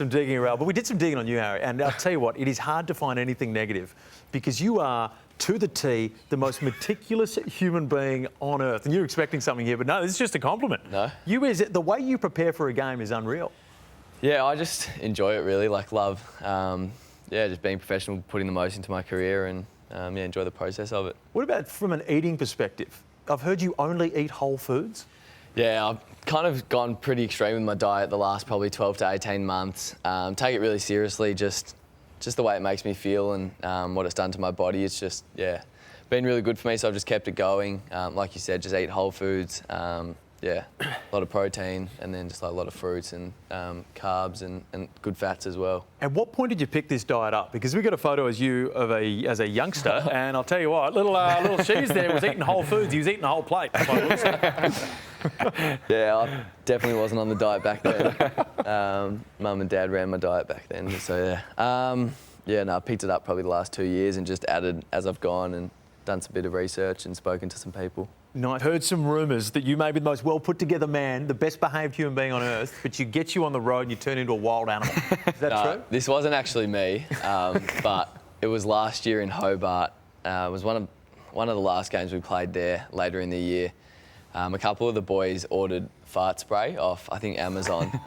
Some digging around, but we did some digging on you, Harry, and I'll tell you what, it is hard to find anything negative because you are, to the T, the most meticulous human being on earth. And you're expecting something here, but no, this is just a compliment. No. The way you prepare for a game is unreal. Yeah, I just enjoy it really, love, just being professional, putting the most into my career and, enjoy the process of it. What about from an eating perspective? I've heard you only eat whole foods. Yeah, I've kind of gone pretty extreme with my diet the last probably 12 to 18 months. Take it really seriously, just the way it makes me feel and what it's done to my body. It's just, been really good for me, so I've just kept it going. Like you said, just eat whole foods, a lot of protein and then just like a lot of fruits and carbs and good fats as well. At what point did you pick this diet up? Because we got a photo as a youngster, and I'll tell you what, little Sheezel there was eating whole foods. He was eating a whole plate. Yeah, I definitely wasn't on the diet back then. Mum and Dad ran my diet back then, so I picked it up probably the last 2 years and just added as I've gone and done some bit of research and spoken to some people. No, I heard some rumours that you may be the most well-put-together man, the best-behaved human being on earth, but you get you on the road and you turn into a wild animal. Is that true? This wasn't actually me, but it was last year in Hobart. It was one of the last games we played there later in the year. A couple of the boys ordered fart spray off, I think, Amazon.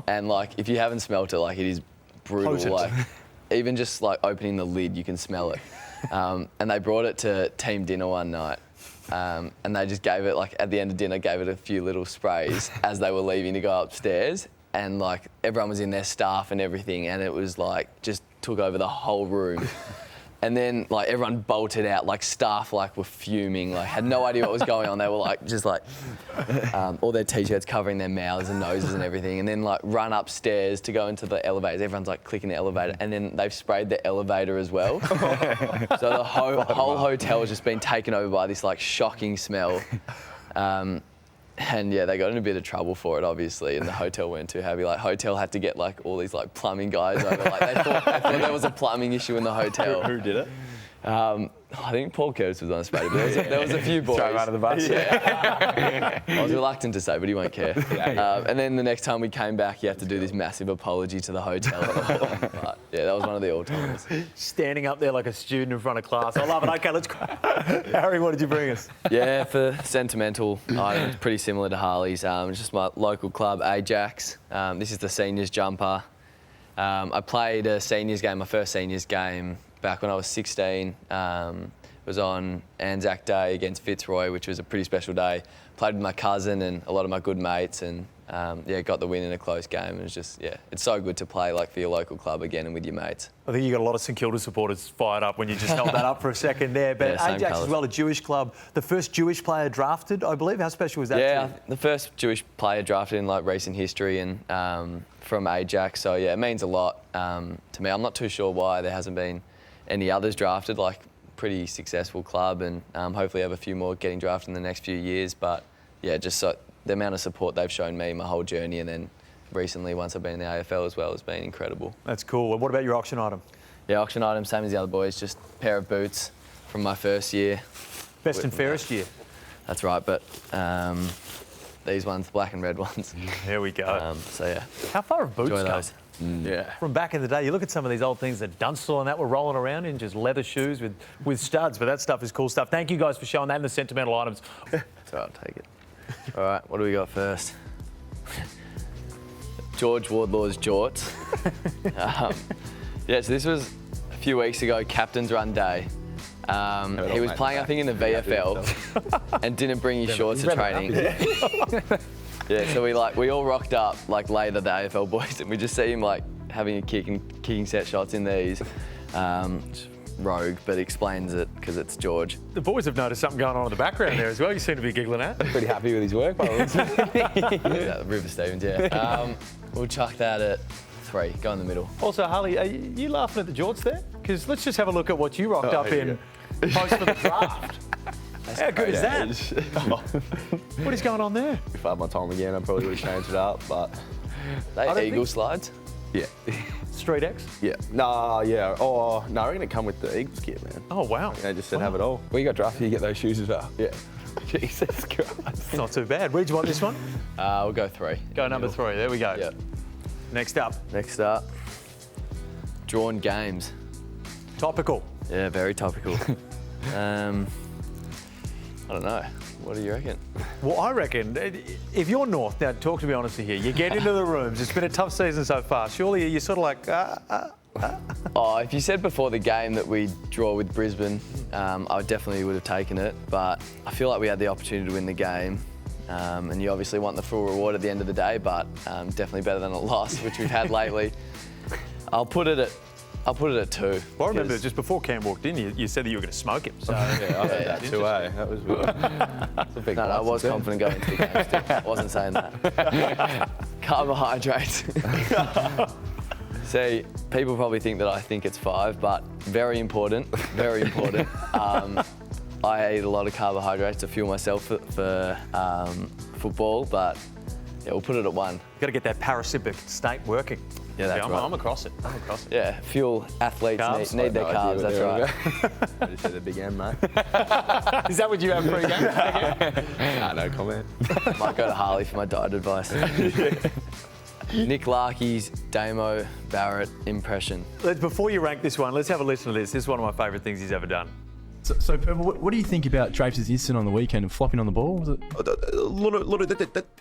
And, if you haven't smelt it, it is brutal. Potent. Even just, opening the lid, you can smell it. And they brought it to team dinner one night. And they just gave it, at the end of dinner, gave it a few little sprays as they were leaving to go upstairs. And, everyone was in their staff and everything, and it was, just took over the whole room. And then, everyone bolted out, staff, were fuming, had no idea what was going on. They were, all their T-shirts covering their mouths and noses and everything. And then, run upstairs to go into the elevators. Everyone's, clicking the elevator. And then they've sprayed the elevator as well. So the whole hotel has just been taken over by this, shocking smell. And they got in a bit of trouble for it, obviously, and the hotel weren't too happy. Hotel had to get all these plumbing guys over. They thought there was a plumbing issue in the hotel. Who did it? I think Paul Curtis was on sprayed, but there was a few boys. Throw him under the bus. Yeah. I was reluctant to say, but he won't care. And then the next time we came back, you have to do this massive apology to the hotel. But, that was one of the all-timers. Standing up there like a student in front of class. I love it. Okay, let's go. Harry, what did you bring us? Yeah, for Sentimental, it's pretty similar to Harley's. It's just my local club, Ajax. This is the seniors jumper. I played a seniors game, my first seniors game, back when I was 16. It was on Anzac Day against Fitzroy, which was a pretty special day. Played with my cousin and a lot of my good mates and, got the win in a close game. It was just, it's so good to play, for your local club again and with your mates. I think you got a lot of St Kilda supporters fired up when you just held that up for a second there. But Ajax as well, a Jewish club. The first Jewish player drafted, I believe. How special was that to you? The first Jewish player drafted in, recent history and from Ajax. So, it means a lot to me. I'm not too sure why there hasn't been any others drafted, pretty successful club and hopefully have a few more getting drafted in the next few years. But just so the amount of support they've shown me my whole journey and then recently once I've been in the AFL as well has been incredible. That's cool. And what about your auction item? Yeah, auction item, same as the other boys, just a pair of boots from my first year. Best and fairest year. That's right, but these ones, black and red ones. There we go. How far have boots enjoy come? those. Yeah. From back in the day, you look at some of these old things that Dunstall and that were rolling around in, just leather shoes with studs, but that stuff is cool stuff. Thank you guys for showing that in the sentimental items. That's all right, I'll take it. All right, what do we got first? George Wardlaw's jorts. So this was a few weeks ago, Captain's Run Day. He was playing, I think, in the VFL and didn't bring his shorts to training. So we all rocked up later, the AFL boys, and we just see him having a kick and kicking set shots in these. Rogue, but explains it because it's George. The boys have noticed something going on in the background there as well. You seem to be giggling at. Pretty happy with his work, River Stevens, We'll chuck that at 3. Go in the middle. Also, Harley, are you laughing at the jorts there? Because let's just have a look at what you rocked up in post for the draft. How good is that? What is going on there? If I had my time again, I probably would have changed it up, but... They eagle slides? Yeah. Street X? Yeah. No, yeah. Oh, no, we're going to come with the Eagles kit, man. Oh, wow. They just said have it all. When you got drafted, you get those shoes as well. Yeah. Jesus Christ. Not too bad. Where'd you want this one? We'll go 3. Go number 3. There we go. Yep. Next up, Next up, drawn games. topical. Yeah, very topical. I don't know. What do you reckon? Well, I reckon if you're North, now talk to me honestly here, you get into the rooms, it's been a tough season so far, surely you're sort of like, Oh, if you said before the game that we'd draw with Brisbane, I definitely would have taken it. But I feel like we had the opportunity to win the game. And you obviously want the full reward at the end of the day, but definitely better than a loss, which we've had lately. I'll put it at 2. Well, I remember just before Cam walked in, you said that you were going to smoke him. So Yeah, I heard that too, eh? That was that's a big No, I was license, confident going into the game still. I wasn't saying that. Carbohydrates. See, people probably think that I think it's 5, but very important, very important. I eat a lot of carbohydrates to fuel myself for football, but yeah, we'll put it at 1. You've got to get that parasympathetic state working. Yeah, that's right. I'm across it. I'm across it. Yeah, fuel athletes Carbs? need their carbs, that's right. I just said the big M, mate. Is that what you have pre-game? No comment. Might go to Harley for my diet advice. Nick Larkey's Damo Barrett impression. Before you rank this one, let's have a listen to this. This is one of my favourite things he's ever done. So Purple, what do you think about Drapes' incident on the weekend of flopping on the ball? Was it? Lotto,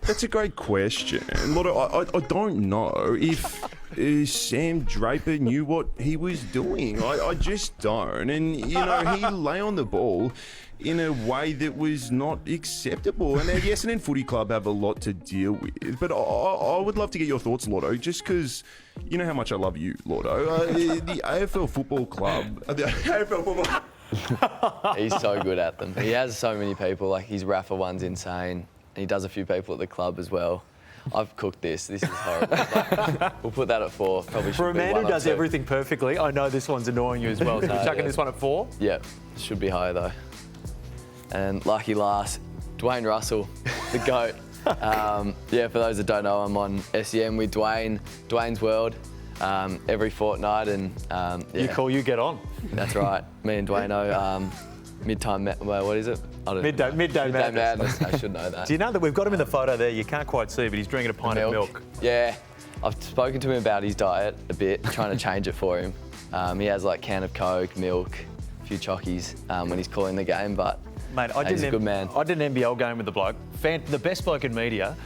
that's a great question. Lotto, I don't know if Sam Draper knew what he was doing. I just don't. And, you know, he lay on the ball in a way that was not acceptable. And the Essendon Footy Club have a lot to deal with. But I would love to get your thoughts, Lotto, just because you know how much I love you, Lotto. The AFL Football Club... The AFL Football... He's so good at them. He has so many people, like his Rafa one's insane. And he does a few people at the club as well. I've cooked this. This is horrible. We'll put that at 4. Probably should For a be man 1 who or does 2. everything perfectly, I know this one's annoying you as well. So you're chucking this one at 4? Yeah, should be higher though. And lucky last, Dwayne Russell, the GOAT. Yeah, for those that don't know, I'm on SEM with Dwayne's World, every fortnight, and yeah. You call, you get on. That's right. Me and Dwayno, what is it? I don't know. Midday Madness. I should know that. Do you know that we've got him in the photo there? You can't quite see, but he's drinking a pint of milk. Yeah, I've spoken to him about his diet a bit, trying to change it for him. He has like can of Coke, milk, a few chockies when he's calling the game, but Mate, he's a good man. I did an NBL game with the bloke, the best bloke in media,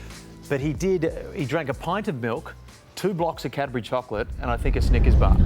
but he drank a pint of milk, 2 blocks of Cadbury chocolate, and I think a Snickers bar.